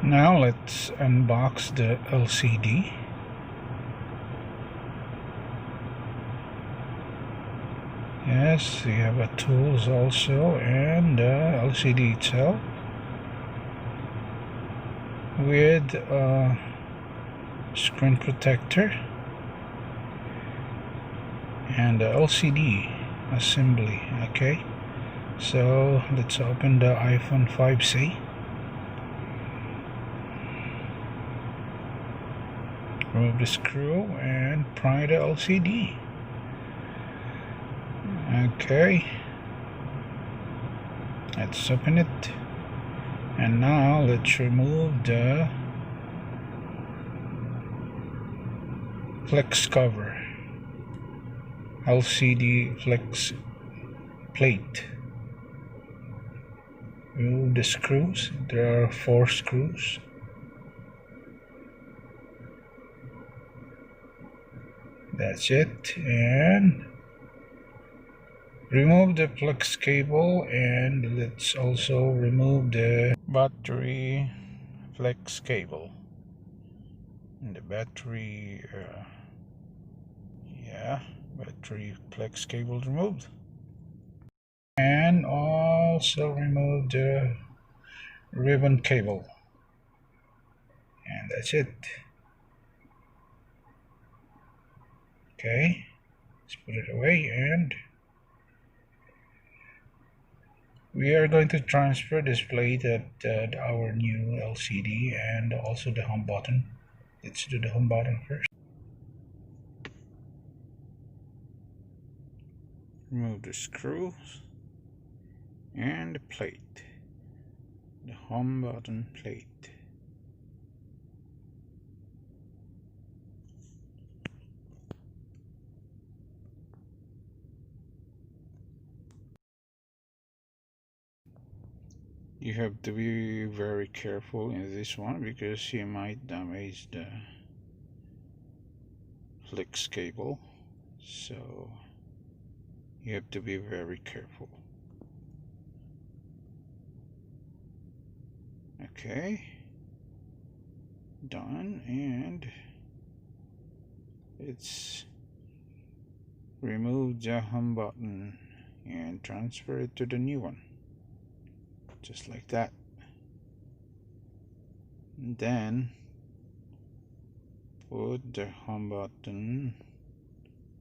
Now let's unbox the LCD. Yes, we have a tools also, and the LCD itself with a screen protector and the LCD assembly. Okay, so let's open the iPhone 5C. Remove the screw and pry the LCD. Okay, let's open it, and now let's remove the flex cover, LCD flex plate. Remove the screws. There are 4 screws. That's it. And remove the flex cable, and let's also remove the battery flex cable. And the battery battery flex cable removed. And also remove the ribbon cable. And that's it. Okay, let's put it away, and we are going to transfer this plate at our new LCD and also the home button. Let's do the home button first. Remove the screws and the plate, the home button plate. You have to be very careful in this one because you might damage the flex cable, so you have to be very careful. Okay, done. And let's remove the home button and transfer it to the new one, just like that. And then put the home button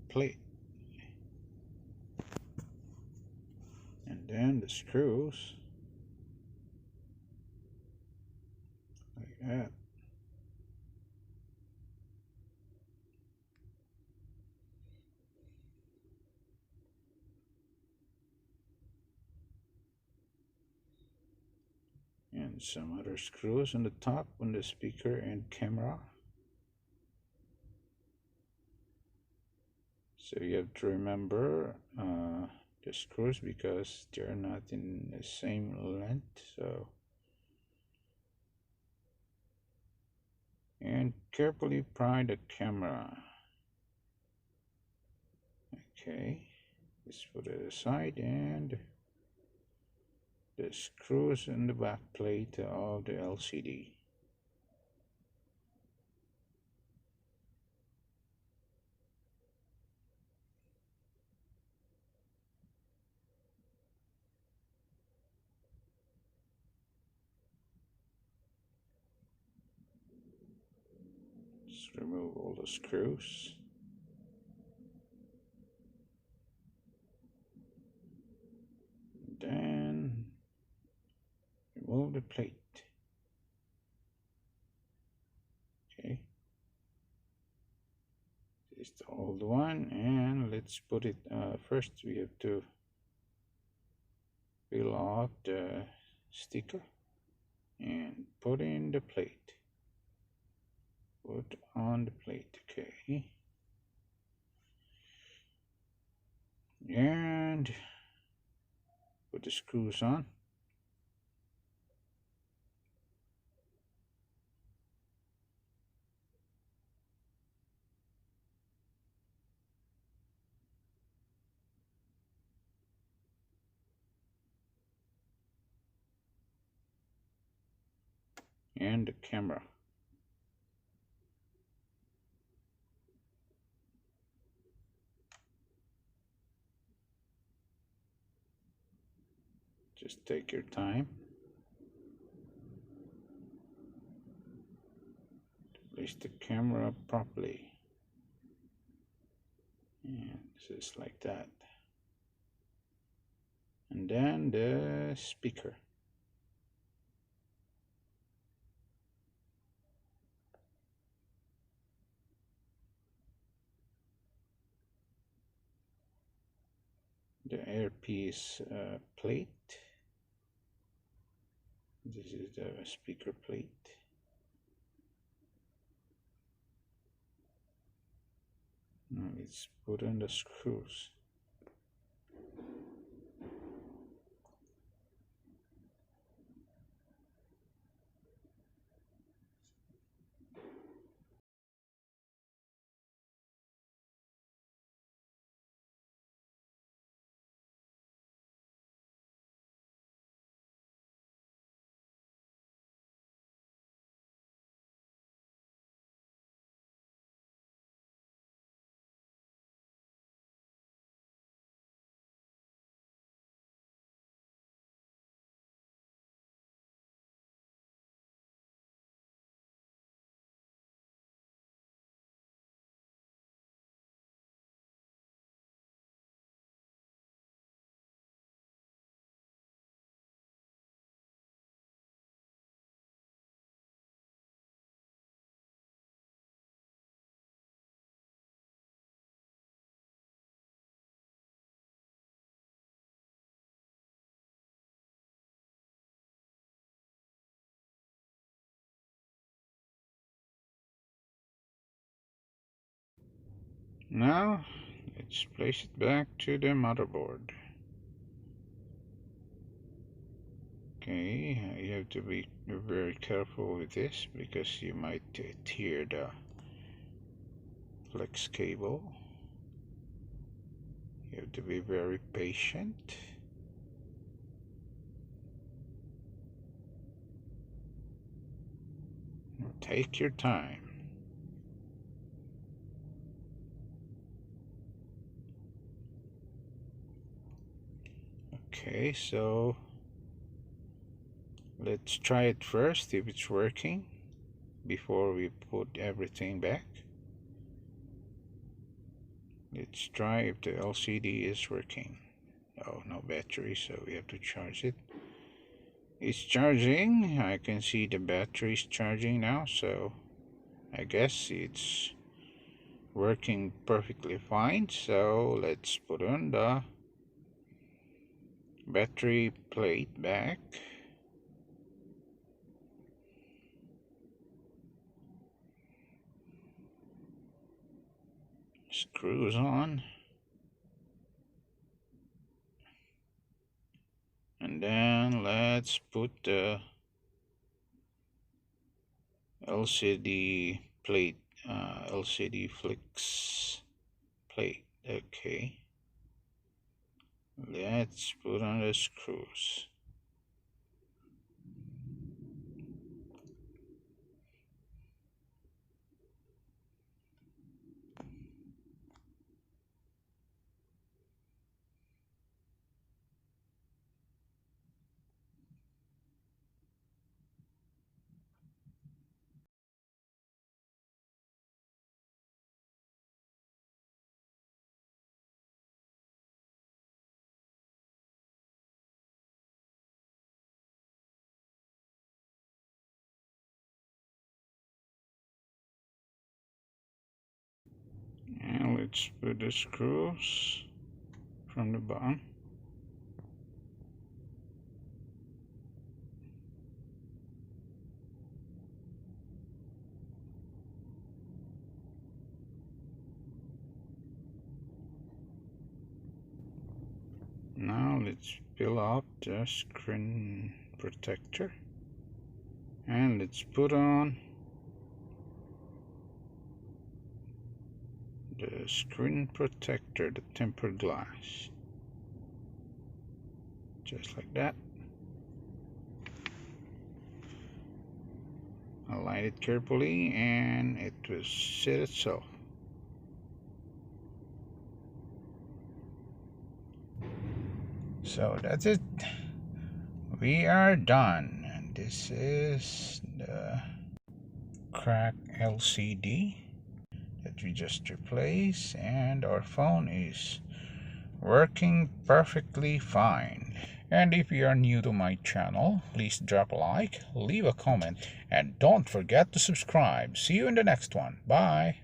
plate, and then the screws like that. And some other screws on the top on the speaker and camera. So you have to remember the screws because they're not in the same length. So, and carefully pry the camera. Okay, let's put it aside, and the screws in the back plate of the LCD. Let's remove all the screws. Then remove the plate. Okay, this is the old one, and let's put it first. We have to peel off the sticker and put in the plate. Put on the plate. Okay, and put the screws on. and the camera. Just take your time. Place the camera properly. And just like that. And then the speaker. The earpiece plate. This is the speaker plate. Now let's put in the screws. Now let's place it back to the motherboard. Okay, you have to be very careful with this because you might tear the flex cable. You have to be very patient. Take your time. Okay, so let's try it first if it's working before we put everything back. Let's try if the LCD is working. Oh, no battery, so we have to charge it. It's charging. I can see the battery's charging now, so I guess it's working perfectly fine. So let's put on the battery plate back. Screws on. And then let's put the LCD plate, LCD flex plate. Okay. Let's put on the screws. And let's put the screws from the bottom. Now let's peel out the screen protector and let's put on the screen protector, the tempered glass, just like that. Align it carefully and it will set itself. So that's it. We are done. And this is the cracked LCD that we just replaced, and our phone is working perfectly fine. And if you are new to my channel, please drop a like, leave a comment, and don't forget to subscribe. See you in the next one. Bye.